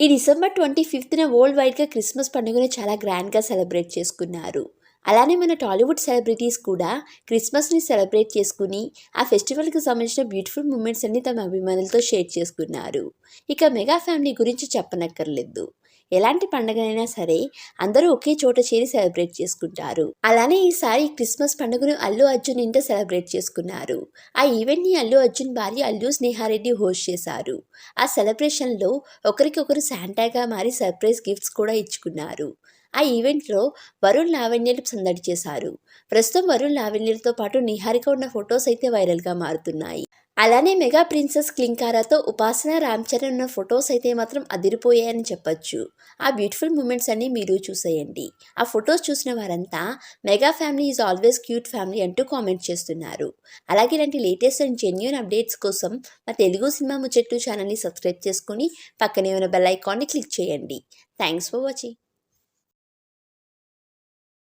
ఈ December 25న world వైడ్గా Christmas పండుగను చాలా గ్రాండ్గా సెలబ్రేట్ చేసుకున్నారు. అలానే మన టాలీవుడ్ సెలబ్రిటీస్ కూడా క్రిస్మస్ని సెలబ్రేట్ చేసుకుని ఆ ఫెస్టివల్కి సంబంధించిన బ్యూటిఫుల్ మూమెంట్స్ అన్ని తమ అభిమానులతో షేర్ చేసుకున్నారు. ఇక మెగా ఫ్యామిలీ గురించి చెప్పనక్కర్లేదు. ఎలాంటి పండుగనైనా సరే అందరూ ఒకే చోట చేరి సెలబ్రేట్ చేసుకుంటారు. అలానే ఈసారి క్రిస్మస్ పండుగను అల్లు అర్జున్ ఇంట సెలబ్రేట్ చేసుకున్నారు. ఆ ఈవెంట్ని అల్లు అర్జున్ భార్య అల్లు స్నేహారెడ్డి హోస్ట్ చేశారు. ఆ సెలబ్రేషన్లో ఒకరికొకరు శాంటాగా మారి సర్ప్రైజ్ గిఫ్ట్స్ కూడా ఇచ్చుకున్నారు. ఆ ఈవెంట్లో వరుణ్ లావణ్యలు సందడి చేశారు. ప్రస్తుతం వరుణ్ లావణ్యలతో పాటు నిహారిక ఉన్న ఫొటోస్ అయితే వైరల్గా మారుతున్నాయి. అలానే మెగా ప్రిన్సెస్ క్లింకారాతో ఉపాసన రామ్ చరణ్ ఉన్న ఫొటోస్ అయితే మాత్రం అదిరిపోయాయని చెప్పొచ్చు. ఆ బ్యూటిఫుల్ మూమెంట్స్ అన్నీ మీరు చూసేయండి. ఆ ఫొటోస్ చూసిన వారంతా mega family is always cute family అంటూ కామెంట్ చేస్తున్నారు. అలాగే ఇలాంటి లేటెస్ట్ అండ్ జెన్యూన్ అప్డేట్స్ కోసం మా తెలుగు సినిమా ముచ్చట్లు ఛానల్ని సబ్స్క్రైబ్ చేసుకుని పక్కనే ఉన్న బెల్ ఐకాన్ని క్లిక్ చేయండి. Thanks for watching.